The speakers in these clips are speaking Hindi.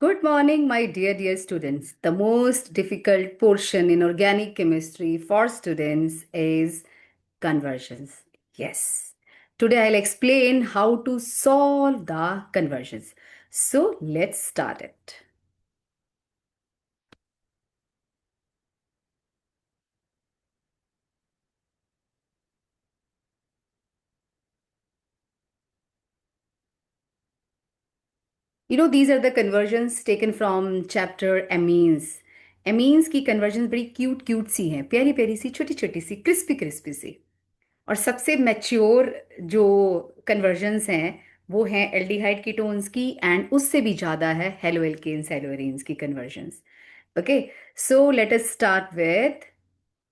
Good morning, my dear students. The most difficult portion in organic chemistry for students is conversions. Yes. Today I'll explain how to solve the conversions. So let's start it. These are the conversions taken from chapter amines. Amines की conversions बड़ी क्यूट क्यूट सी हैं, प्यारी प्यारी सी, छोटी छोटी सी, क्रिस्पी क्रिस्पी सी। और सबसे मैच्योर जो कन्वर्जन्स हैं वो हैं एल्डिहाइड कीटोन्स की, एंड उससे भी ज़्यादा है हेलो एल्केन्स हेलोएरीन्स की convergence. Okay, so let us start with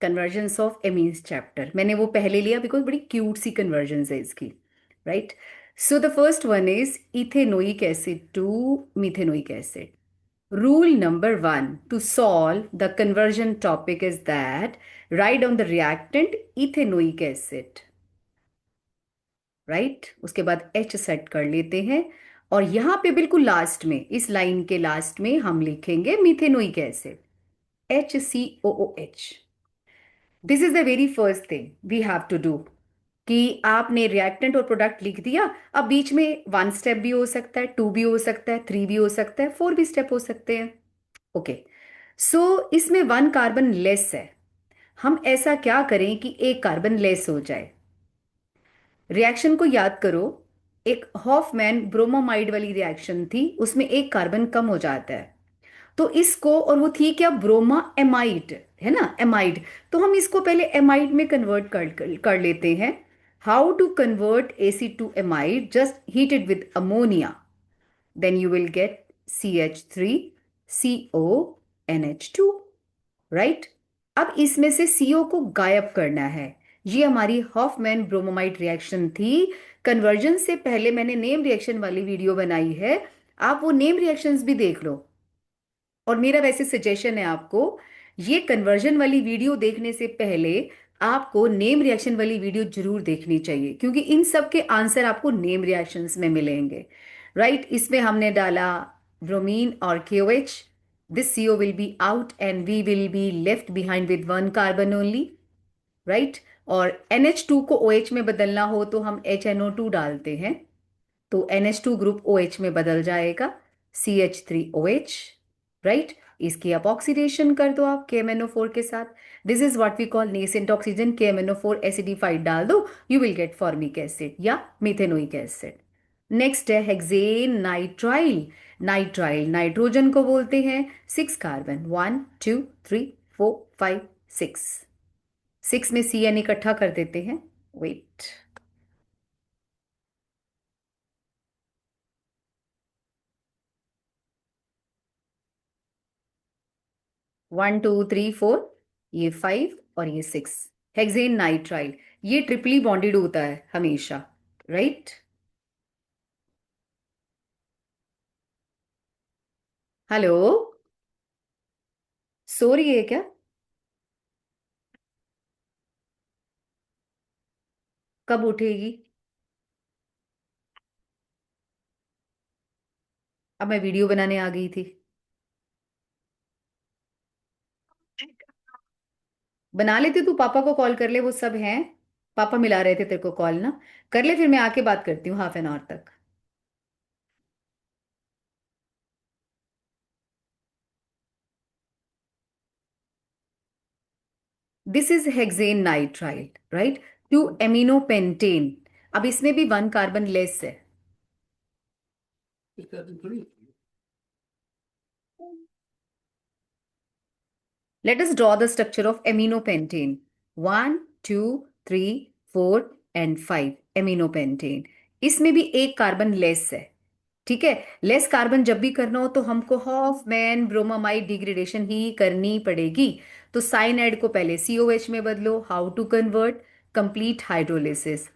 convergence of amines chapter. मैंने वो पहले लिया बिकॉज बड़ी क्यूट सी कन्वर्जन्स है इसकी, right. So the first one is ethanoic acid to methanoic acid. Rule number one to solve the conversion topic is that write down the reactant ethanoic acid. Right, उसके बाद H सेट कर लेते हैं और यहाँ पे बिल्कुल लास्ट में, इस लाइन के लास्ट में हम लिखेंगे methanoic acid, HCOOH. This is the very first thing we have to do कि आपने रिएक्टेंट और प्रोडक्ट लिख दिया। अब बीच में वन स्टेप भी हो सकता है, टू भी हो सकता है, थ्री भी हो सकता है, फोर भी स्टेप हो सकते हैं। ओके, सो इसमें वन कार्बन लेस है। हम ऐसा क्या करें कि एक कार्बन लेस हो जाए। रिएक्शन को याद करो, एक हॉफमैन ब्रोमोमाइड वाली रिएक्शन थी, उसमें एक कार्बन कम हो जाता है। तो इसको, और वो थी क्या, ब्रोमा एमाइड, है ना, एमाइड। तो हम इसको पहले एमाइड में कन्वर्ट कर लेते हैं। How to convert acid to amide? Just heat it with ammonia, then you will get CH3CO NH2, right. अब इसमें से CO को गायब करना है। ये हमारी हॉफमैन ब्रोमोमाइड रिएक्शन थी। कन्वर्जन से पहले मैंने नेम रिएक्शन वाली वीडियो बनाई है, आप वो नेम रिएक्शंस भी देख लो। और मेरा वैसे सजेशन है आपको, ये कन्वर्जन वाली वीडियो देखने से पहले आपको नेम रिएक्शन वाली वीडियो जरूर देखनी चाहिए, क्योंकि इन सब के आंसर आपको नेम रिएक्शंस में मिलेंगे, राइट। इसमें हमने डाला ब्रोमीन और KOH. This CO will be out and we will be left behind with one carbon only, right. और NH2 को OH में बदलना हो तो हम HNO2 डालते हैं, तो NH2 ग्रुप OH में बदल जाएगा, CH3OH, राइट। इसकी आप ऑक्सीडेशन कर दो आप KMNO4 के साथ। This is what we call nascent oxygen. KMNO4 acidified डाल दो, you will get formic acid या मिथेनोइक एसिड। नेक्स्ट है हेक्सेन नाइट्राइल। नाइट्राइल नाइट्रोजन को बोलते हैं। Six carbon, 1 2 3 4 5 6। सिक्स में CN इकट्ठा कर देते हैं, वेट। 1 2 3 4, ये 5 और ये 6। हेक्सेन नाइट्राइल, ये ट्रिपली बॉन्डेड होता है हमेशा, राइट। हेलो, सो रही है क्या? कब उठेगी? अब मैं वीडियो बनाने आ गई थी। बना लेते, तू पापा को कॉल कर ले, वो सब हैं। पापा मिला रहे थे तेरे को कॉल ना। कर ले, फिर मैं आके बात करती हूँ हाफ एन आवर तक। This is hexane nitrile, right, to amino pentane. अब इसमें भी वन कार्बन लेस है। Let us draw the structure of aminopentane. 1 2 3 4 and 5 aminopentane. इसमें भी एक कार्बन लेस है, ठीक है। लेस कार्बन जब भी करना हो तो हमको हॉफमैन ब्रोमामाइड डिग्रेडेशन ही करनी पड़ेगी। तो साइनाइड को पहले COH में बदलो। How to convert? Complete hydrolysis,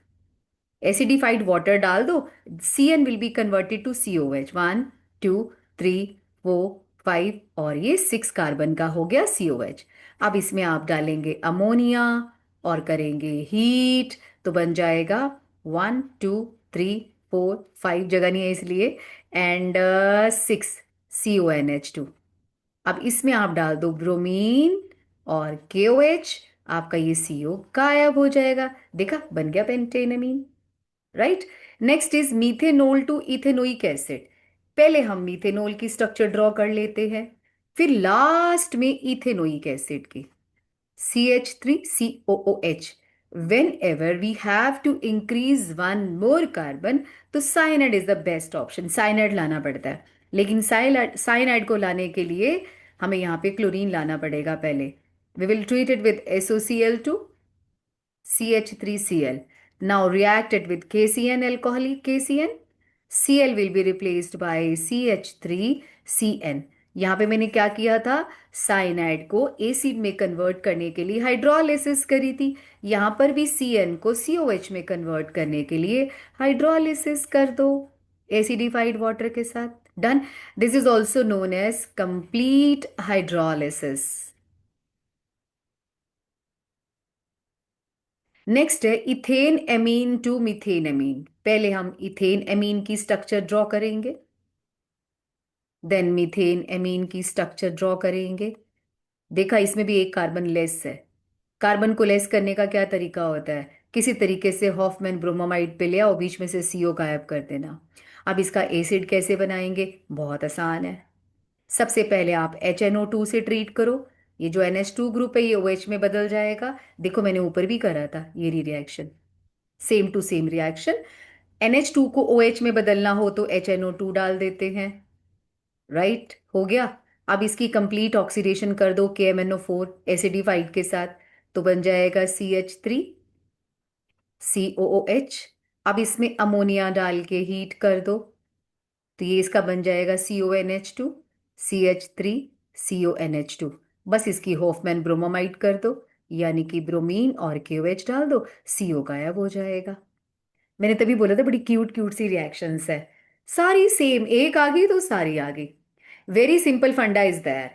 acidified water डाल दो, CN will be converted to COH। 1 2 3 4 5 और ये 6 कार्बन का हो गया COH। अब इसमें आप डालेंगे अमोनिया और करेंगे हीट, तो बन जाएगा 1 2 3 4 5, जगह नहीं है इसलिए, एंड 6। CONH2। अब इसमें आप डाल दो ब्रोमीन और KOH, आपका ये CO गायब हो जाएगा। देखा, बन गया pentanamine. Right. Next is methanol to ethanoic acid. पहले हम मीथेनोल की स्ट्रक्चर ड्रॉ कर लेते हैं, फिर लास्ट में इथेनोइक एसिड की। CH3COOH। Whenever we have to increase one more carbon, तो cyanide is the best option. Cyanide लाना पड़ता है, लेकिन साइनाइड को लाने के लिए हमें यहाँ पे क्लोरीन लाना पड़ेगा पहले। We will treat it with SOCl2, CH3Cl. Now react it with KCN, alcoholic KCN. Cl will be replaced by CH3CN. यहाँ पे मैंने क्या किया था, साइनाइड को एसिड में कन्वर्ट करने के लिए हाइड्रोलिसिस करी थी। यहाँ पर भी Cn को COH में कन्वर्ट करने के लिए हाइड्रोलिसिस कर दो एसिडिफाइड वाटर के साथ। Done. This is also known as complete hydrolysis. Next है ethane amine to methane amine. पहले हम इथेन एमीन की स्ट्रक्चर ड्रॉ करेंगे, देन मीथेन एमीन की स्ट्रक्चर ड्रॉ करेंगे। देखा, इसमें भी एक कार्बन लेस है। कार्बन को लेस करने का क्या तरीका होता है, किसी तरीके से हॉफमैन ब्रोमामाइड पे ले आओ, बीच में से CO गायब कर देना। अब इसका एसिड कैसे बनाएंगे, बहुत आसान है। सबसे पहले आप HNO2 से ट्रीट करो। ये जो NH2 ग्रुप है ये OH में बदल जाएगा। देखो, मैंने ऊपर भी करा था ये reaction, same to same reaction. NH2 को OH में बदलना हो तो HNO2 डाल देते हैं। राइट, हो गया। अब इसकी कंप्लीट ऑक्सीडेशन कर दो KMNO4 एसिडिफाइड के साथ, तो बन जाएगा CH3COOH। अब इसमें अमोनिया डाल के हीट कर दो, तो ये इसका बन जाएगा CONH2, CH3CONH2। बस इसकी होफमैन ब्रोमोमाइड कर दो, यानी कि ब्रोमीन और KOH डाल दो, CO गायब हो जाएगा। मैंने तभी बोला था बड़ी क्यूट क्यूट सी रिएक्शंस है, सारी सेम, एक आ गई तो सारी आ गई। Very simple funda is there.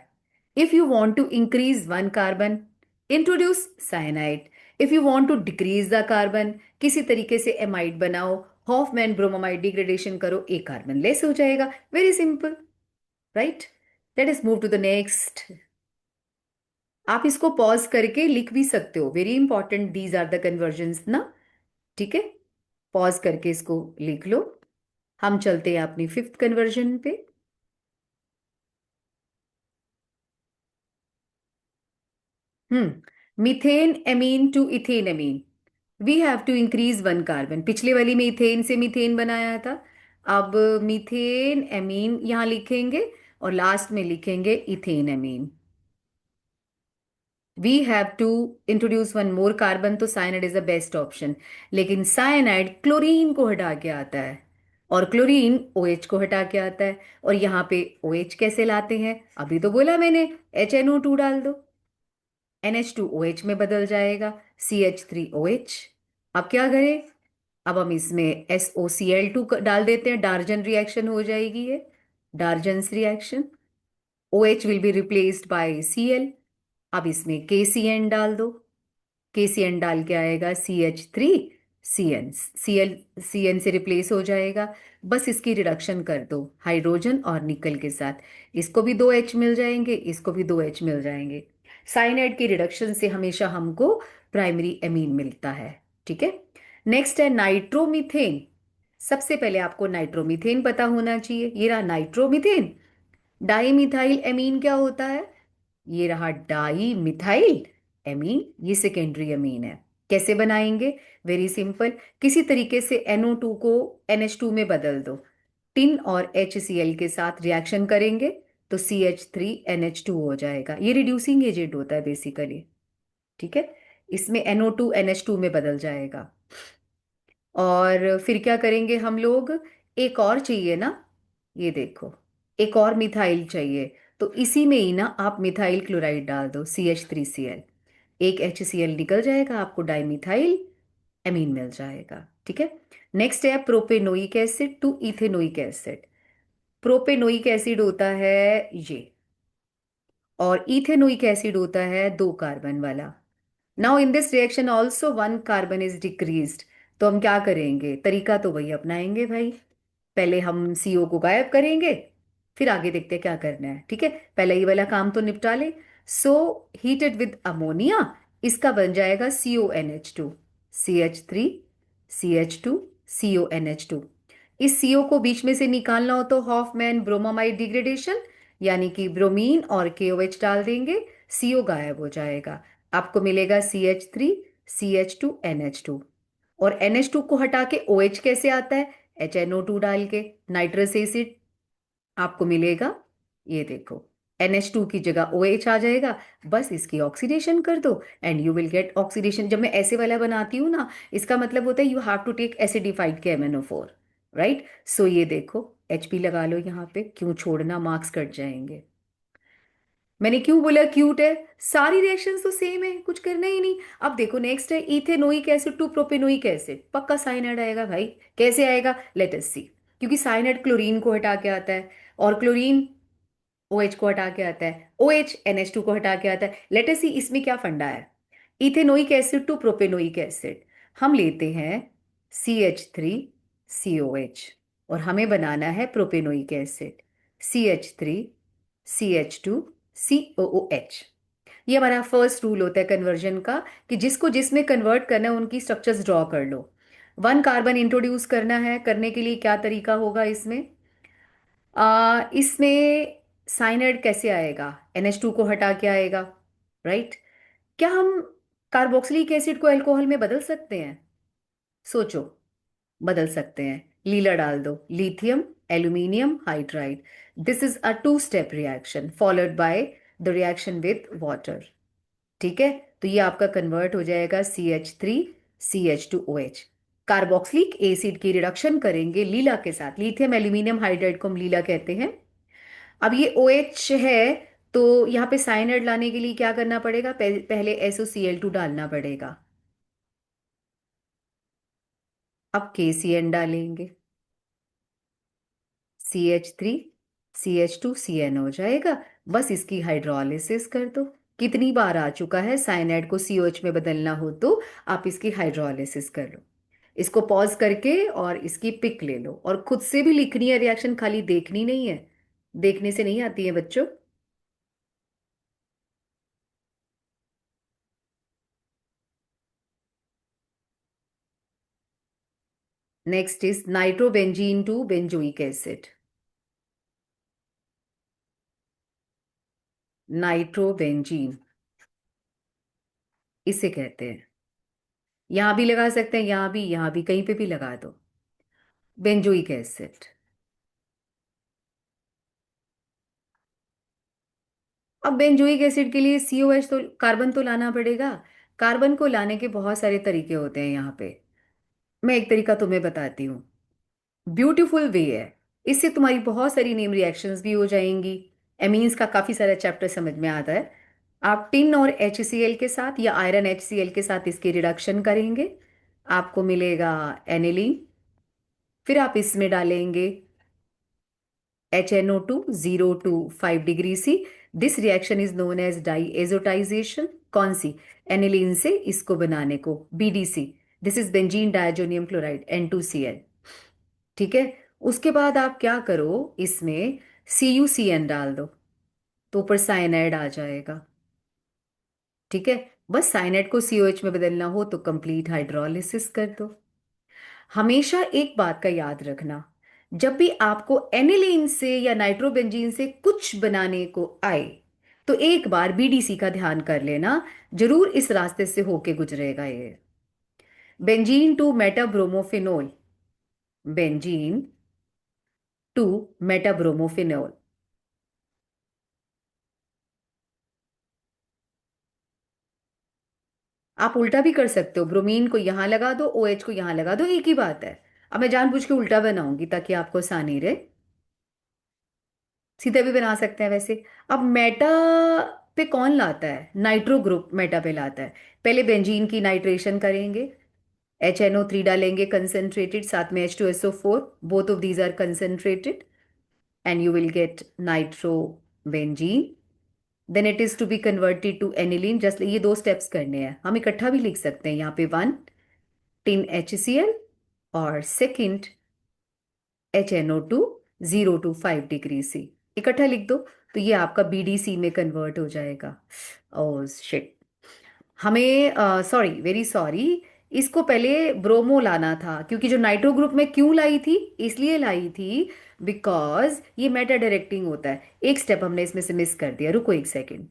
If you want to increase one carbon, introduce cyanide. If you want to decrease the carbon, किसी तरीके से एमाइड बनाओ, हॉफमैन ब्रोमामाइड डिग्रेडेशन करो, एक कार्बन लेस हो जाएगा। Very simple, right. Let us move to the next. आप इसको पॉज करके लिख भी सकते हो, very important, these are the conversions ना। ठीक है, पॉज करके इसको लिख लो। हम चलते हैं अपनी फिफ्थ कन्वर्जन पे। Methane amine to ethane amine. We have to increase one carbon. पिछले वाली में इथेन से मीथेन बनाया था, अब मीथेन एमीन यहां लिखेंगे और लास्ट में लिखेंगे ethane amine. We have to introduce one more carbon, तो cyanide is the best option. लेकिन साइनाइड क्लोरीन को हटा के आता है और क्लोरीन OH को हटा के आता है। और यहाँ पे OH कैसे लाते हैं, अभी तो बोला मैंने, HNO2 डाल दो, NH2OH में बदल जाएगा, CH3OH। अब क्या करें, अब हम इसमें SOCl2 डाल देते हैं, डार्जन रिएक्शन हो जाएगी ये, Darzens reaction. OH will be replaced by Cl। अब इसमें KCN डाल दो, KCN डाल के आएगा CH3CN, CN से रिप्लेस हो जाएगा। बस इसकी रिडक्शन कर दो हाइड्रोजन और निकल के साथ, इसको भी 2H मिल जाएंगे, इसको भी 2H मिल जाएंगे। साइनाइड की रिडक्शन से हमेशा हमको प्राइमरी एमीन मिलता है। ठीक है। नेक्स्ट है नाइट्रोमीथेन। सबसे पहले आपको नाइट्रोमीथेन पता होना चाहिए, ये रहा नाइट्रोमीथेन। डाईमिथाइल एमीन क्या होता है, ये रहा डाई मिथाइल एमीन, ये सेकेंडरी एमीन है। कैसे बनाएंगे, वेरी सिंपल, किसी तरीके से NO2 को NH2 में बदल दो, टिन और HCl के साथ रिएक्शन करेंगे तो CH3NH2 हो जाएगा। ये रिड्यूसिंग एजेंट होता है बेसिकली। ठीक है, इसमें NO2 NH2 में बदल जाएगा। और फिर क्या करेंगे हम लोग, एक और चाहिए ना, ये देखो, एक और मिथाइल चाहिए, तो इसी में ही ना आप मिथाइल क्लोराइड डाल दो, CH3Cl। एक HCl निकल जाएगा, आपको डाइमिथाइल एमीन मिल जाएगा। ठीक है। नेक्स्ट है propanoic acid to ethanoic acid. Propanoic acid होता है ये, और इथेनोइक एसिड होता है दो कार्बन वाला। Now in this reaction also one carbon is decreased, तो हम क्या करेंगे, तरीका तो वही अपनाएंगे भाई। पहले हम CO को गायब करेंगे, फिर आगे देखते हैं क्या करना है, ठीक है। पहले ये वाला काम तो निपटा ले। सो हीटेड विद अमोनिया, इसका बन जाएगा CONH2, CH3 CH2 CONH2। इस CO को बीच में से निकालना हो तो हॉफमैन ब्रोमामाइड डिग्रेडेशन, यानी कि ब्रोमीन और KOH डाल देंगे, CO गायब हो जाएगा। आपको मिलेगा CH3 CH2 NH2। और NH2 को हटा के OH कैसे आता है, HNO2 डाल के, नाइट्रस एसिड। आपको मिलेगा, ये देखो, NH2 की जगह OH आ जाएगा। बस इसकी ऑक्सीडेशन कर दो and you will gate oxidation. जब मैं ऐसे वाला बनाती हूँ ना, इसका मतलब होता है you have to take acidified KMnO4, right. So ये देखो, HP लगा लो यहाँ पे, क्यों छोड़ना, मार्क्स कट जाएंगे। मैंने क्यों बोला क्यूट है, सारी रिएक्शंस तो सेम है, कुछ करना ही नहीं। अब देखो नेक्स्ट है ethanoic acid to propanoic acid, पक्का साइनाइड आएगा भाई। कैसे आएगा, लेट अस सी। क्योंकि साइनाइड क्लोरीन को हटा के आता है, और क्लोरीन OH को हटा के आता है, OH NH2 को हटा के आता है। लेट अस सी इसमें क्या फंडा है। Ethanoic acid to propanoic acid, हम लेते हैं CH3COH, और हमें बनाना है प्रोपेनोइक एसिड, CH3CH2COOH। ये हमारा फर्स्ट रूल होता है कन्वर्जन का, कि जिसको जिसमें कन्वर्ट करना है उनकी स्ट्रक्चर्स ड्रॉ कर लो। 1 कार्बन इंट्रोड्यूस करना है, करने के लिए क्या तरीका होगा इसमें। इसमें साइनाइड कैसे आएगा, NH2 को हटा के आएगा, राइट। क्या हम कार्बोक्सिलिक एसिड को अल्कोहल में बदल सकते हैं, सोचो। बदल सकते हैं, लीला डाल दो, lithium aluminium hydride. This is a 2 step reaction followed by the reaction with water, ठीक है। तो ये आपका कन्वर्ट हो जाएगा CH3CH2OH। कार्बोक्सिलिक एसिड की रिडक्शन करेंगे लीला के साथ, लिथियम एल्यूमिनियम हाइड्राइड को हम लीला कहते हैं। अब ये OH है, तो यहाँ पे साइनाइड लाने के लिए क्या करना पड़ेगा, पहले SOCl2 डालना पड़ेगा। अब KCN डालेंगे, CH3CH2CN हो जाएगा। बस इसकी हाइड्रोलिसिस कर दो। कितनी बार आ चुका है, साइनाइड को COH में बदलना हो तो आप इसकी हाइड्रोलिसिस कर लो। इसको पॉज करके और इसकी पिक ले लो, और खुद से भी लिखनी है रिएक्शन, खाली देखनी नहीं है, देखने से नहीं आती है बच्चों। Next is nitrobenzene to benzoic acid, nitrobenzene इसे कहते हैं। यहां भी लगा सकते हैं, यहां भी, कहीं पे भी लगा दो, बेंजोइक एसिड। अब बेंजोइक एसिड के लिए COH तो, कार्बन तो लाना पड़ेगा। कार्बन को लाने के बहुत सारे तरीके होते हैं यहाँ पे, मैं एक तरीका तुम्हें बताती हूँ, ब्यूटीफुल वे है। इससे तुम्हारी बहुत सारी नेम रिएक्शंस भी हो जाएंगी। एमीन्स का काफी सारा चैप्टर समझ में आता है। आप टिन और HCl के साथ या आयरन HCl के साथ इसकी रिडक्शन करेंगे, आपको मिलेगा एनिलीन। फिर आप इसमें डालेंगे HNO2 0 to 5 degree C। This reaction is known as diazotization. कौन सी, एनिलीन से इसको बनाने को, BDC। This is benzene diazonium chloride N2Cl, ठीक है। उसके बाद आप क्या करो, इसमें CuCN डाल दो, तो ऊपर साइनाइड आ जाएगा, ठीक है। बस साइनाइड को COH में बदलना हो तो कंप्लीट हाइड्रोलिसिस कर दो। हमेशा एक बात का याद रखना, जब भी आपको एनिलीन से या नाइट्रोबेंजीन से कुछ बनाने को आए, तो एक बार BDC का ध्यान कर लेना, जरूर इस रास्ते से होके गुजरेगा ये। Benzene to metabromophenol, benzene to metabromophenol. आप उल्टा भी कर सकते हो, ब्रोमीन को यहां लगा दो, OH को यहां लगा दो, एक ही बात है। अब मैं जानबूझ के उल्टा बनाऊंगी ताकि आपको आसानी रहे, सीधा भी बना सकते हैं वैसे। अब मेटा पे कौन लाता है, नाइट्रो ग्रुप मेटा पे लाता है। पहले बेंजीन की नाइट्रेशन करेंगे, HNO3 डालेंगे कंसेंट्रेटेड, साथ में H2SO4, both of these are concentrated, and you will get nitro benzene. Then it is to be converted to aniline. Just ये 2 स्टेप्स करने हैं, हम इकट्ठा भी लिख सकते हैं, यहाँ पे 1 टिन HCl, और second HNO2 0 to 5 degree C। इकट्ठा लिख दो, तो ये आपका BDC में कन्वर्ट हो जाएगा। ओ शिट, हमें सॉरी, वेरी सॉरी, इसको पहले ब्रोमो लाना था, क्योंकि जो नाइट्रो ग्रुप में क्यों लाई थी, इसलिए लाई थी बिकॉज ये मेटा डायरेक्टिंग होता है। एक स्टेप हमने इसमें से मिस कर दिया, रुको एक सेकेंड।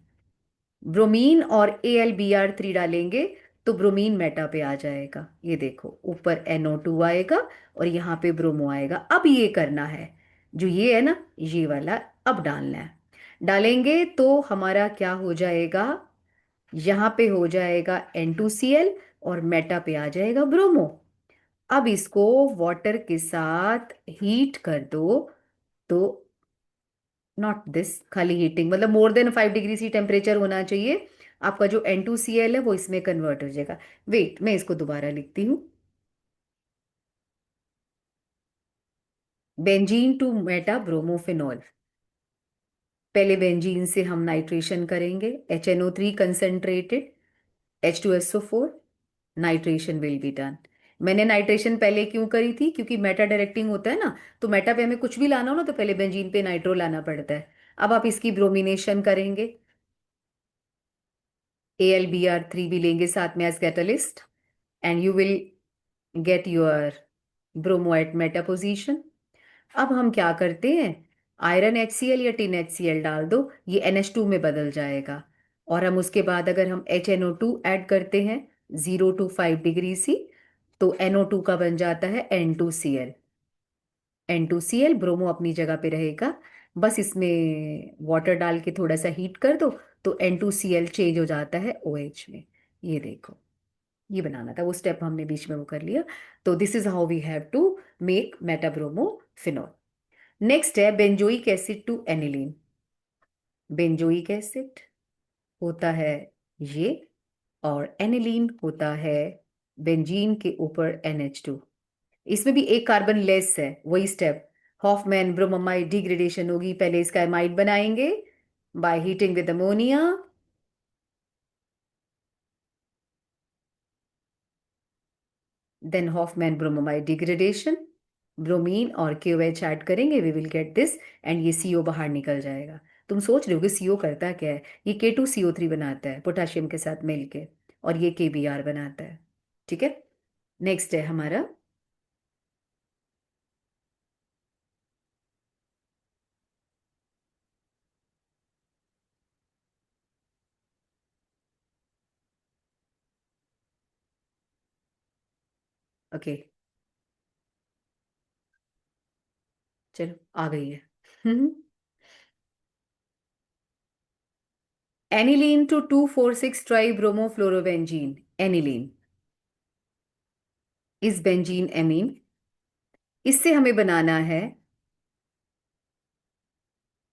ब्रोमीन और AlBr3 डालेंगे तो ब्रोमीन मेटा पे आ जाएगा, ये देखो ऊपर NO2 आएगा और यहाँ पे ब्रोमो आएगा। अब ये करना है, जो ये है ना, ये वाला अब डालना है। डालेंगे तो हमारा क्या हो जाएगा, यहाँ पे हो जाएगा N2Cl और मेटा पे आ जाएगा ब्रोमो। अब इसको वाटर के साथ हीट कर दो, तो नॉट दिस, खाली हीटिंग मतलब more than 5 degree C temperature होना चाहिए। आपका जो N2Cl है वो इसमें कन्वर्ट हो जाएगा। वेट, मैं इसको दोबारा लिखती हूँ। Benzene to meta bromophenol. पहले बेंजीन से हम नाइट्रेशन करेंगे, HNO3 concentrated, H2SO4, nitration will be done. मैंने नाइट्रेशन पहले क्यों करी थी, क्योंकि मेटा डायरेक्टिंग होता है ना, तो मेटा पे हमें कुछ भी लाना हो ना तो पहले बेंजीन पे नाइट्रो लाना पड़ता है। अब आप इसकी ब्रोमिनेशन करेंगे, AlBr3 भी लेंगे साथ में as catalyst, and you will get your bromo at meta position. अब हम क्या करते हैं, आयरन HCl या टिन HCl डाल दो, ये NH2 में बदल जाएगा। और हम उसके बाद अगर हम HNO2 ऐड करते हैं 0 to 5 डिग्री सी, तो NO2 का बन जाता है N2Cl। N2Cl ब्रोमो अपनी जगह पे रहेगा, बस इसमें वाटर डाल के थोड़ा सा हीट कर दो तो N2Cl चेंज हो जाता है OH में। ये देखो, ये बनाना था, वो स्टेप हमने बीच में वो कर लिया। तो this is how we have to make metabromophenol. Next है benzoic acid to aniline. Benzoic acid होता है ये, और एनिलीन होता है बेंजीन के ऊपर NH2। इसमें भी एक कार्बन लेस है, वही स्टेप, हॉफमैन ब्रोमामाइड डिग्रेडेशन होगी। पहले इसका एमाइड बनाएंगे by heating with ammonia, then Hoffmann bromamide degradation, bromine और KOH ऐड करेंगे, we will get this, and ये CO बाहर निकल जाएगा। तुम सोच रहे हो कि CO करता क्या है, ये K2CO3 बनाता है पोटाशियम के साथ मिलके, और ये KBr बनाता है। ठीक है, नेक्स्ट है हमारा, ओके, चलो आ गई है। Aniline to 2,4,6 tri bromofluorobenzene. Aniline इस बेंजीन एमीन, इससे हमें बनाना है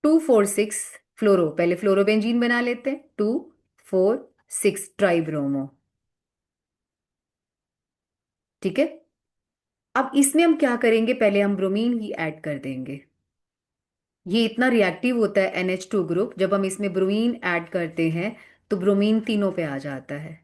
2,4,6 फ्लोरो, पहले फ्लोरोबेंजीन बना लेते हैं, 2,4,6 ट्राई ब्रोमो। ठीक है, अब इसमें हम क्या करेंगे, पहले हम ब्रोमीन ही ऐड कर देंगे। ये इतना रिएक्टिव होता है NH2 ग्रुप, जब हम इसमें ब्रोमीन ऐड करते हैं तो ब्रोमीन तीनों पे आ जाता है।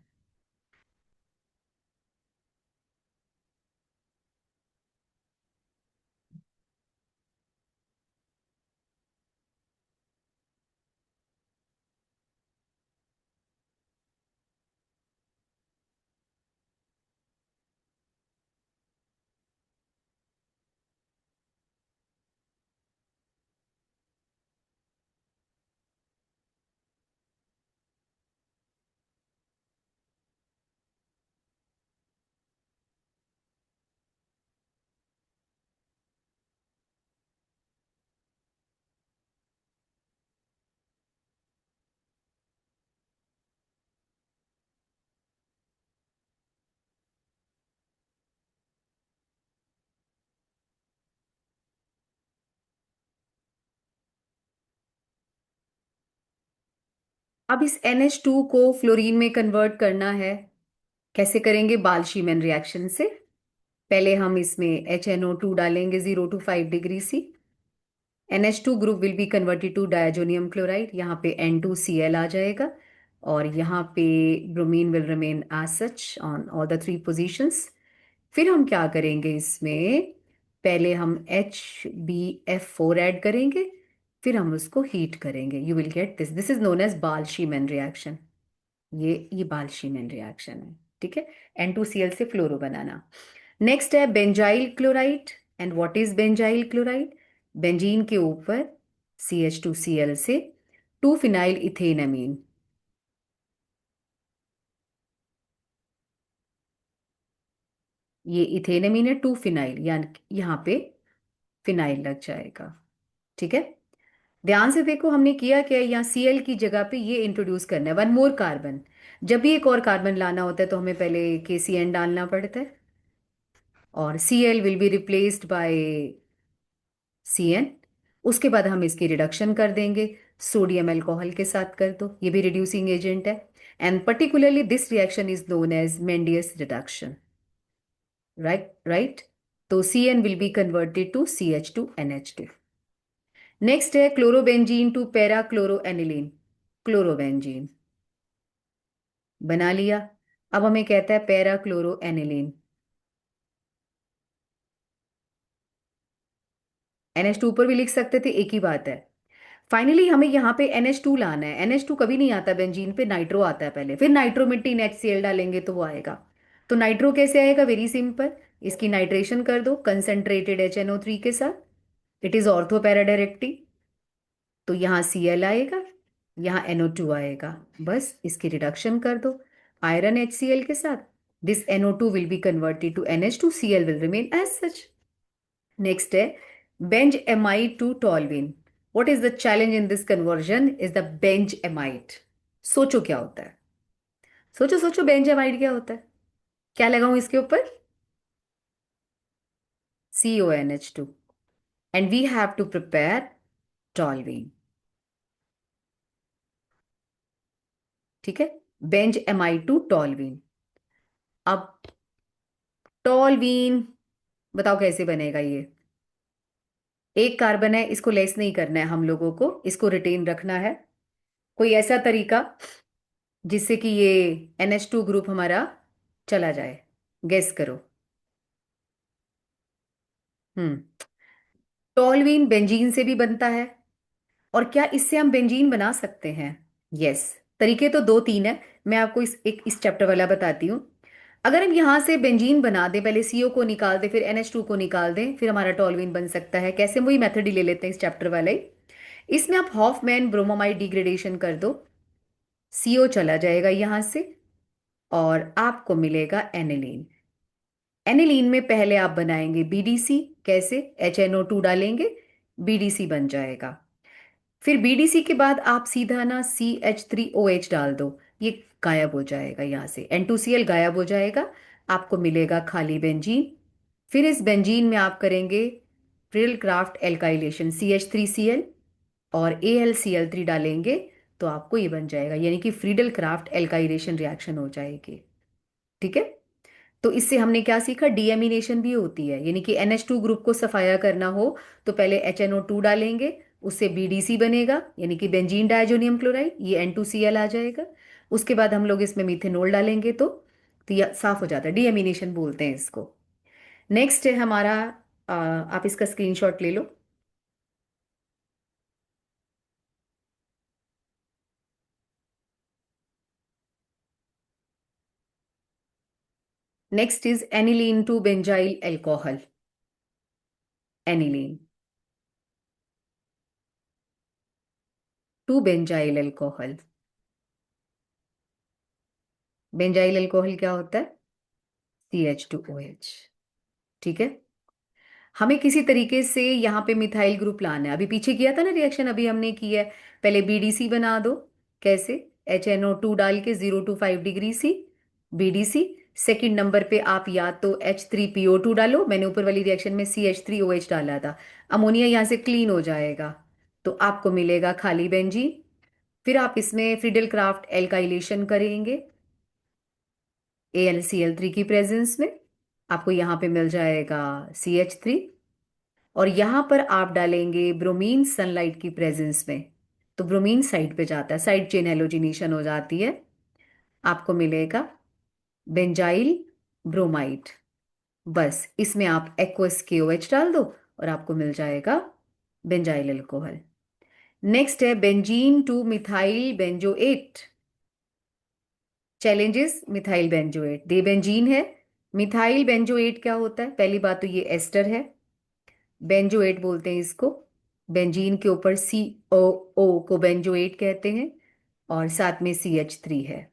अब इस NH2 को फ्लोरीन में कन्वर्ट करना है, कैसे करेंगे, बाल्शीमैन रिएक्शन से। पहले हम इसमें HNO2 डालेंगे 0 to 5 degree C, NH2 group will be converted to diazonium chloride, यहाँ पे N2Cl आ जाएगा, और यहाँ पे bromine will remain as such on all the 3 positions. फिर हम क्या करेंगे इसमें, पहले हम HbF4 ऐड करेंगे, फिर हम उसको हीट करेंगे, you will get this is known as Balz Schiemann reaction. ये बाल-शीमैन रिएक्शन है। ठीक है, N2Cl से फ्लोरो बनाना। नेक्स्ट है benzyl chloride. And what is benzyl chloride? Benzene के ऊपर CH2Cl से 2 फिनाइल इथेनमीन। ये इथेनमीन है, 2 फिनाइल, यानी यहाँ पे फिनाइल लग जाएगा। ठीक है, ध्यान से देखो हमने किया क्या है, यहाँ Cl की जगह पे ये इंट्रोड्यूस करना है, वन मोर कार्बन। जब भी एक और कार्बन लाना होता है तो हमें पहले KCN डालना पड़ता है, और Cl will be replaced bye CN। उसके बाद हम इसकी रिडक्शन कर देंगे, सोडियम अल्कोहल के साथ कर दो, ये भी रिड्यूसिंग एजेंट है। And particularly this reaction is known as Mendius reduction. Right. तो CN will be converted to CH2NH2। Next है chlorobenzene to para chloroaniline. Chlorobenzene बना लिया। अब हमें कहता है पैरा क्लोरोएनिलीन। NH2 पर भी लिख सकते थे, एक ही बात है। फाइनली हमें यहाँ पे NH2 लाना है। NH2 कभी नहीं आता बेंजीन पे, नाइट्रो आता है पहले, फिर नाइट्रोमिटीन HCl डालेंगे तो वो आएगा। तो नाइट्रो कैसे आएगा? वेरी सिंपल, इसकी नाइट्रेशन कर दो कंसंट्रेटेड HNO3 के साथ। It is ortho para directly. तो यहाँ Cl आएगा, यहाँ NO2 आएगा, बस इसकी रिडक्शन कर दो आयरन HCl के साथ। This NO2 will be converted to NH2, Cl will remain as such. Next है benz amide to toluene. What is the challenge in this conversion is the benz amide. सोचो क्या होता है, सोचो सोचो, बेंज एमाइड क्या होता है? क्या लगाऊं इसके ऊपर? CONH2। And we have to prepare toluene. ठीक है, बेंज एमाइड टू टॉल्विन। अब टॉल्वीन, बताओ कैसे बनेगा ये? एक कार्बन है, इसको लेस नहीं करना है हम लोगों को, इसको रिटेन रखना है। कोई ऐसा तरीका जिससे कि ये NH2 ग्रुप हमारा चला जाए, गेस करो। हम्म, टॉल्वीन बेंजीन से भी बनता है। और क्या इससे हम बेंजीन बना सकते हैं? यस। तरीके तो दो तीन है, मैं आपको इस चैप्टर वाला बताती हूँ। अगर हम यहाँ से बेंजीन बना दें, पहले CO को निकाल दें, फिर NH2 को निकाल दें, फिर हमारा टॉल्वीन बन सकता है। कैसे? वही मेथड ही ले लेते हैं इस चैप्टर वाला ही। इसमें आप हॉफमैन ब्रोमोमाइड डिग्रेडेशन कर दो, CO चला जाएगा यहाँ से, और आपको मिलेगा एनिलीन। एनिलीन में पहले आप बनाएंगे BDC। कैसे? HNO2 डालेंगे, BDC बन जाएगा। फिर BDC के बाद आप सीधा ना CH3OH डाल दो, ये गायब हो जाएगा, यहाँ से N2Cl गायब हो जाएगा, आपको मिलेगा खाली बेंजीन। फिर इस बेंजीन में आप करेंगे फ्रिडल क्राफ्ट एल्काइलेशन, CH3Cl और AlCl3 डालेंगे, तो आपको ये बन जाएगा, यानी कि फ्रीडल क्राफ्ट एल्काइलेशन रिएक्शन हो जाएगी। ठीक है, तो इससे हमने क्या सीखा? डीएमिनेशन भी होती है, यानी कि NH2 ग्रुप को सफाया करना हो तो पहले HNO2 डालेंगे, उससे BDC बनेगा, यानी कि बेंजीन डायजोनियम क्लोराइड, ये N2Cl आ जाएगा। उसके बाद हम लोग इसमें मिथेनॉल डालेंगे तो ये साफ हो जाता है, डीएमिनेशन बोलते हैं इसको। नेक्स्ट है हमारा, आप इसका स्क्रीनशॉट ले लो। Next is aniline to benzyl alcohol. Aniline to benzyl alcohol. Benzyl alcohol क्या होता है? CH2OH। ठीक है, हमें किसी तरीके से यहाँ पे मिथाइल ग्रुप लाना है। अभी पीछे किया था ना रिएक्शन, अभी हमने की है, पहले BDC बना दो। कैसे? HNO2 डाल के 0 to 5 degree C, BDC। Second number पे आप या तो H3PO2 डालो, मैंने ऊपर वाली रिएक्शन में CH3OH डाला था, अमोनिया यहाँ से क्लीन हो जाएगा, तो आपको मिलेगा खाली बेंजीन। फिर आप इसमें फ्रीडल क्राफ्ट एल्काइलेशन करेंगे AlCl3 की प्रेजेंस में, आपको यहाँ पे मिल जाएगा CH3। और यहां पर आप डालेंगे ब्रोमीन सनलाइट की प्रेजेंस में, तो ब्रोमीन साइड पे जाता है, साइड चेन हेलोजिनेशन हो जाती है, आपको मिलेगा बेंजाइल ब्रोमाइड। बस इसमें आप एक्वस KOH डाल दो और आपको मिल जाएगा बेंजाइल अल्कोहल। नेक्स्ट है benzene to methyl benzoate. Challenges methyl benzoate, दे बेंजीन है। मिथाइल बेंजोएट क्या होता है? पहली बात तो ये एस्टर है, बेंजोएट बोलते हैं इसको। बेंजीन के ऊपर सी ओ ओ को बेंजोएट कहते हैं, और साथ में CH3 है।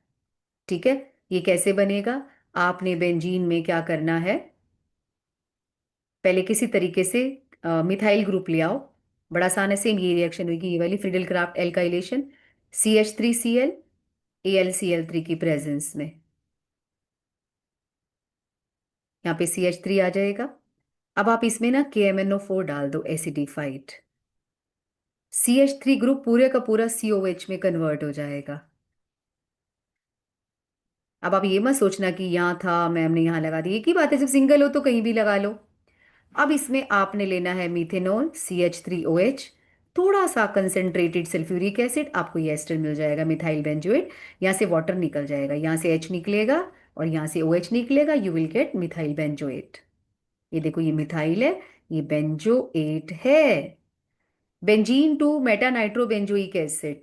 ठीक है, ये कैसे बनेगा? आपने बेंजीन में क्या करना है, पहले किसी तरीके से मिथाइल ग्रुप ले आओ। बड़ा आसान है, सेम ये रिएक्शन होगी, ये वाली Friedel craft alkylation. CH3Cl AlCl3 की प्रेजेंस में यहाँ पे CH3 आ जाएगा। अब आप इसमें ना KMnO4 डाल दो, एसिडिफाइड। CH3 ग्रुप पूरे का पूरा COH में कन्वर्ट हो जाएगा। अब आप ये मत सोचना कि यहाँ था मैम ने यहाँ लगा दी, एक ही बात है, जब सिंगल हो तो कहीं भी लगा लो। अब इसमें आपने लेना है मिथेनॉल CH3OH, थोड़ा सा कंसेंट्रेटेड सल्फ्यूरिक एसिड, आपको ये एस्टर मिल जाएगा मिथाइल बेंजोएट। यहाँ से वाटर निकल जाएगा, यहाँ से H निकलेगा और यहाँ से OH निकलेगा, you will get methyl benzoate. ये देखो, ये मिथाइल है, ये बेंजोएट है। Benzene to meta nitro benzoic acid,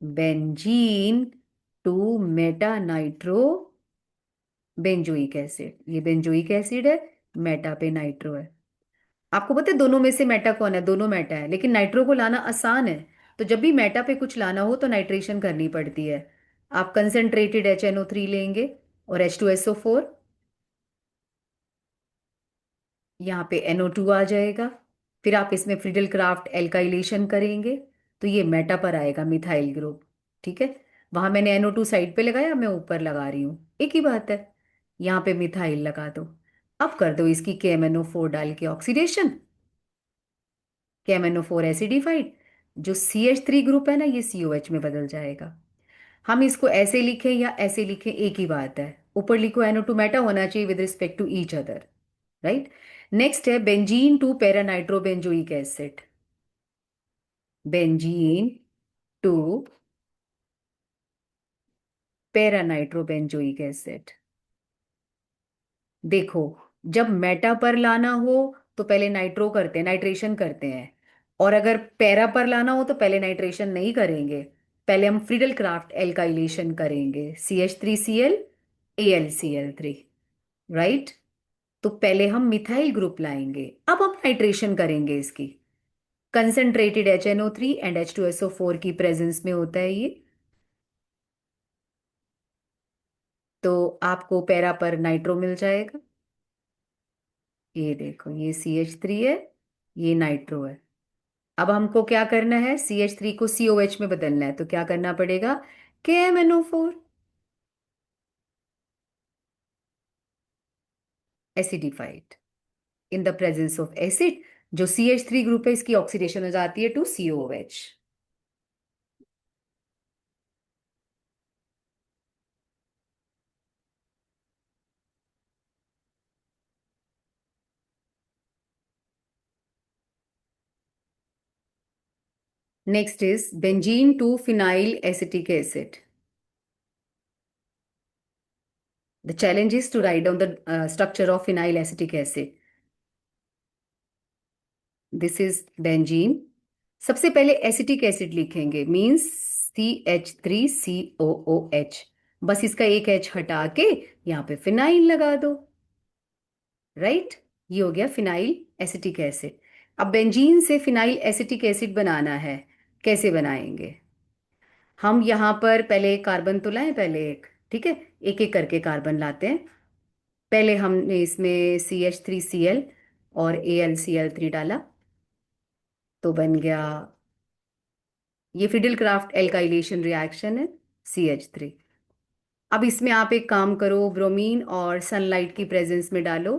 benzene to meta nitro benzoic acid, ये बेंजोइक एसिड है, मेटा पे नाइट्रो है। आपको पता है दोनों में से मेटा कौन है? दोनों मेटा है, लेकिन नाइट्रो को लाना आसान है। तो जब भी मेटा पे कुछ लाना हो तो नाइट्रेशन करनी पड़ती है। आप कंसेंट्रेटेड HNO3 लेंगे और H2SO4, यहाँ पे NO2 आ जाएगा। फिर आप इसमें फ्रिडल क्राफ्ट एल्काइलेशन करेंगे तो ये मेटा पर आएगा मिथाइल ग्रुप। ठीक है, वहां मैंने NO2 साइड पे लगाया, मैं ऊपर लगा रही हूँ, एक ही बात है। यहाँ पे मिथाइल लगा दो। अब कर दो इसकी KMnO4 डाल के ऑक्सीडेशन, KMnO4 एसिडिफाइड। जो CH3 ग्रुप है ना, ये COH में बदल जाएगा। हम इसको ऐसे लिखें या ऐसे लिखें, एक ही बात है। ऊपर लिखो NO2 मेटा होना चाहिए with respect to each other, right. Next है benzene to paranitrobenzoic acid, benzene to paranitrobenzoic acid. देखो, जब मेटा पर लाना हो तो पहले नाइट्रो करते हैं, नाइट्रेशन करते हैं। और अगर पैरा पर लाना हो तो पहले नाइट्रेशन नहीं करेंगे, पहले हम फ्रीडल क्राफ्ट एल्काइलेशन करेंगे, CH3Cl AlCl3, राइट। तो पहले हम मिथाइल ग्रुप लाएंगे, अब हम नाइट्रेशन करेंगे इसकी। कंसेंट्रेटेड HNO3 एंड H2SO4 की प्रेजेंस में होता है ये। तो आपको पैरा पर नाइट्रो मिल जाएगा। ये देखो, ये CH3 है, ये नाइट्रो है। अब हमको क्या करना है, CH3 को COH में बदलना है, तो क्या करना पड़ेगा, KMnO4 acidified in the presence of acid. जो CH3 ग्रुप है इसकी ऑक्सीडेशन हो जाती है to COH। Next is benzene to phenyl acetic acid. The challenge is to write down the structure of phenyl acetic acid. This is benzene. सबसे पहले एसिटिक एसिड लिखेंगे, मीन्स CH3COOH। बस इसका एक H हटा के यहाँ पे फिनाइल लगा दो, राइट। ये हो गया फिनाइल एसिटिक एसिड। अब बेंजीन से फिनाइल एसिटिक एसिड बनाना है, कैसे बनाएंगे? हम यहाँ पर पहले एक कार्बन तो लाएं, पहले एक, ठीक है, एक एक करके कार्बन लाते हैं। पहले हमने इसमें CH3Cl और AlCl3 डाला, तो बन गया, ये फिडल क्राफ्ट एल्काइलेशन रिएक्शन है, CH3। अब इसमें आप एक काम करो, ब्रोमीन और सनलाइट की प्रेजेंस में डालो,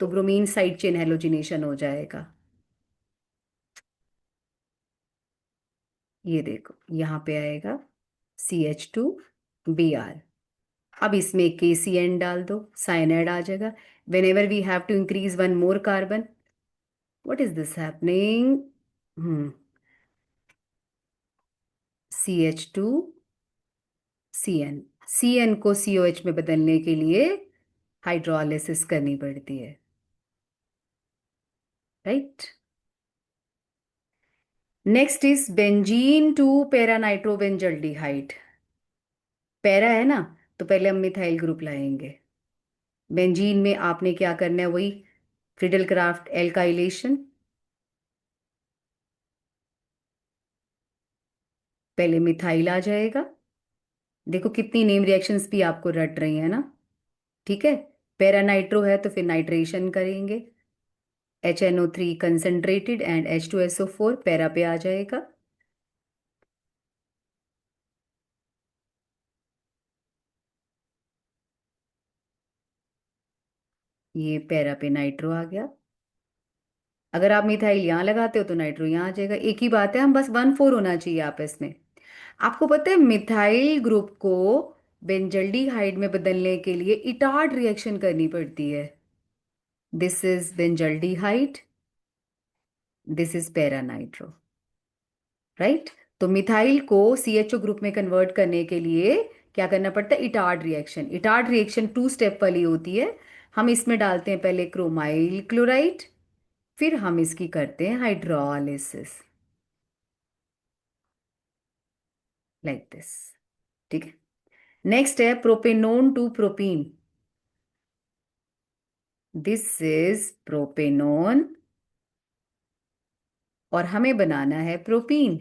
तो ब्रोमीन साइड चेन हेलोजिनेशन हो जाएगा। ये देखो, यहाँ पे आएगा CH2Br। अब इसमें KCN डाल दो, साइनाइड आ जाएगा। Whenever we have to increase one more carbon, what is this happening, CH2CN, CN को COH में बदलने के लिए हाइड्रोलिसिस करनी पड़ती है, right. Next is benzene to para nitrobenzaldehyde. Para है ना, तो पहले हम मिथाइल ग्रुप लाएंगे। बेंजीन में आपने क्या करना है, वही फ्रिडल क्राफ्ट एल्काइलेशन। पहले मिथाइल आ जाएगा। देखो कितनी नेम रिएक्शंस भी आपको रट रही है ना। ठीक है। पैरा नाइट्रो है तो फिर नाइट्रेशन करेंगे। HNO3 concentrated and H2SO4 para पे आ जाएगा। ये पैरा पे नाइट्रो आ गया। अगर आप मिथाइल यहाँ लगाते हो तो नाइट्रो यहाँ आ जाएगा, एक ही बात है, हम बस 1-4 होना चाहिए आपस में। आपको पता है मिथाइल ग्रुप को बेंजल्डिहाइड में बदलने के लिए इटार्ड रिएक्शन करनी पड़ती है। This is benzaldehyde, this is paranitro, right. तो मिथाइल को CHO ग्रुप में कन्वर्ट करने के लिए क्या करना पड़ता है, Etard reaction. Etard reaction 2 step वाली होती है। हम इसमें डालते हैं पहले क्रोमाइल क्लोराइड, फिर हम इसकी करते हैं हाइड्रोलिसिस, लाइक दिस। ठीक है। नेक्स्ट है propanone to propene. This is propanone और हमें बनाना है प्रोपीन।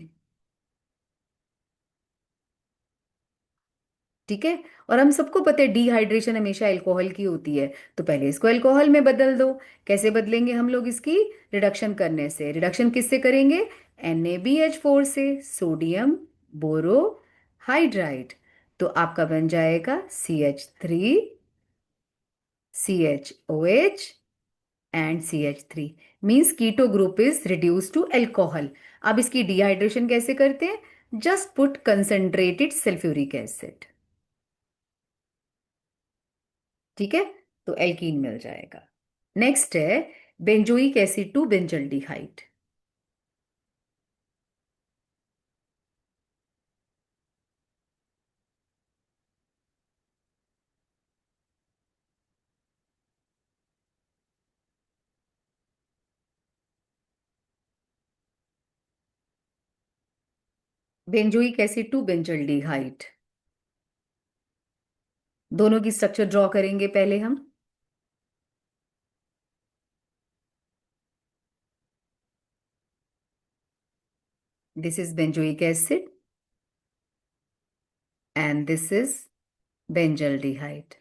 ठीक है। और हम सबको पता है डिहाइड्रेशन हमेशा अल्कोहल की होती है, तो पहले इसको अल्कोहल में बदल दो। कैसे बदलेंगे हम लोग इसकी, रिडक्शन करने से। रिडक्शन किससे करेंगे, NaBH4 से, सोडियम बोरो हाइड्राइड। तो आपका बन जाएगा CH3, CHOH and CH3। Means keto group is reduce to alcohol. अब इसकी डिहाइड्रेशन कैसे करते हैं, just put concentrated sulphuric acid. ठीक है। तो एल्कीन मिल जाएगा। नेक्स्ट है benzoic acid to benzaldehyde. Benzoic acid to benzaldehyde, दोनों की स्ट्रक्चर ड्रॉ करेंगे पहले हम। This is benzoic acid and this is benzaldehyde.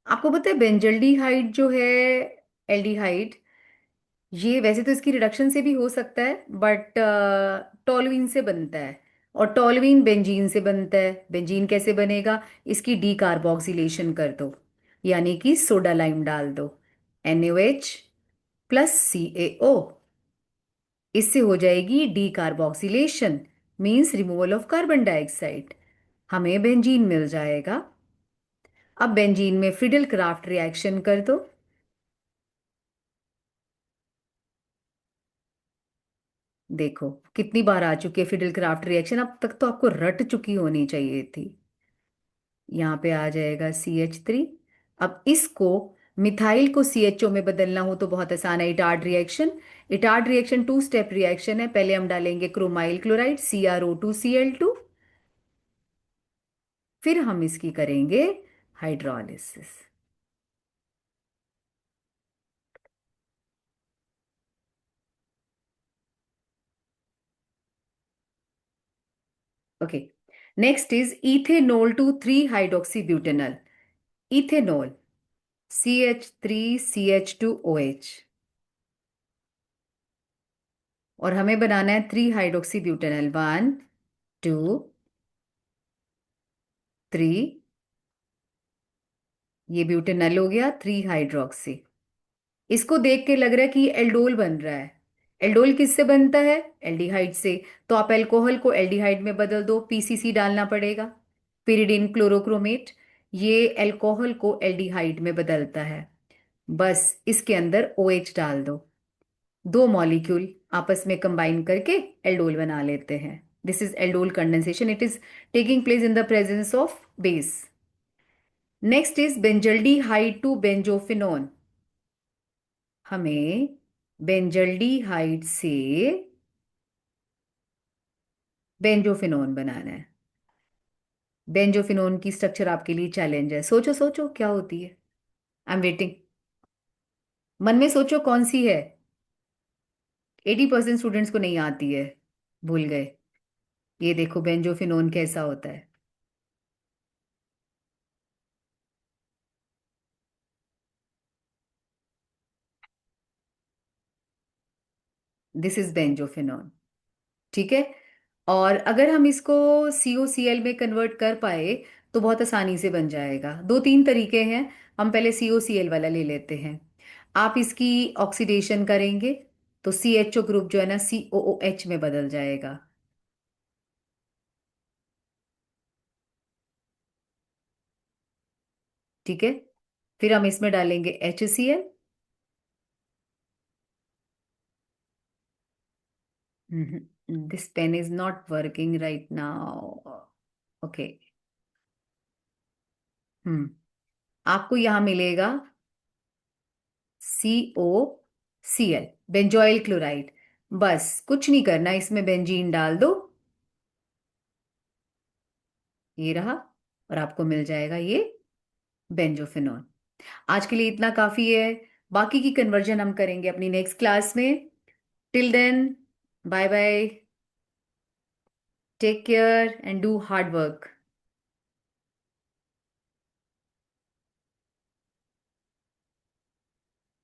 आपको पता है बेंजल्डिहाइड जो है, एल्डिहाइड, ये वैसे तो इसकी रिडक्शन से भी हो सकता है, बट टोलुइन से बनता है। और टोलुइन बेंजीन से बनता है। बेंजीन कैसे बनेगा, इसकी डी कार्बोक्सिलेशन कर दो, यानी कि सोडा लाइम डाल दो, NaOH प्लस CaO। इससे हो जाएगी D carboxylation, means removal of carbon dioxide. हमें बेंजीन मिल जाएगा। अब बेंजीन में फ्रिडल क्राफ्ट रिएक्शन कर दो। देखो कितनी बार आ चुकी है फिडल क्राफ्ट रिएक्शन, अब तक तो आपको रट चुकी होनी चाहिए थी। यहाँ पे आ जाएगा CH3। अब इसको, मिथाइल को CHO में बदलना हो तो बहुत आसान है, Etard reaction. Etard reaction 2 step reaction है। पहले हम डालेंगे क्रोमाइल क्लोराइड CrO2Cl2, फिर हम इसकी करेंगे hydrolysis. Okay. Next is ethanol to 3 hydroxy butanol. Ethanol CH3CH2OH, और हमें बनाना है 3 हाइड्रोक्सी ब्यूटेनॉल। 1, 2, 3। ये ब्यूटेनॉल हो गया 3 हाइड्रोक्सी। इसको देख के लग रहा है कि ये एल्डोल बन रहा है। एल्डोल किससे बनता है, एल्डिहाइड से। तो आप अल्कोहल को एल्डिहाइड में बदल दो, PCC डालना पड़ेगा, pyridine क्लोरोक्रोमेट। ये अल्कोहल को एल्डिहाइड में बदलता है। बस इसके अंदर OH डाल दो, 2 मॉलिक्यूल आपस में कंबाइन करके एल्डोल बना लेते हैं। This is aldol condensation, it is taking place in the presence of base. Next is benzaldehyde to benzophenone. हमें बेंजल्डिहाइड से बेंजोफिनोन बनाना है। बेंजोफिनोन की स्ट्रक्चर आपके लिए चैलेंज है, सोचो सोचो क्या होती है। I am waiting. मन में सोचो कौन सी है। 80% स्टूडेंट्स को नहीं आती है, भूल गए। ये देखो बेंजोफिनोन कैसा होता है। This is benzophenone. ठीक है। और अगर हम इसको COCl में कन्वर्ट कर पाए तो बहुत आसानी से बन जाएगा। दो तीन तरीके हैं। हम पहले COCl वाला ले लेते हैं। आप इसकी ऑक्सीडेशन करेंगे तो CHO ग्रुप जो है ना COOH में बदल जाएगा। ठीक है। फिर हम इसमें डालेंगे HCl। This pen is not working right now. Okay. Hmm आपको यहां मिलेगा COCl, बेंजोइल क्लोराइड। बस कुछ नहीं करना, इसमें बेंजीन डाल दो। ये रहा। और आपको मिल जाएगा ये बेंजोफिनोन। आज के लिए इतना काफी है। बाकी की कन्वर्जन हम करेंगे अपनी नेक्स्ट क्लास में। Till then, bye bye. Take care and do hard work.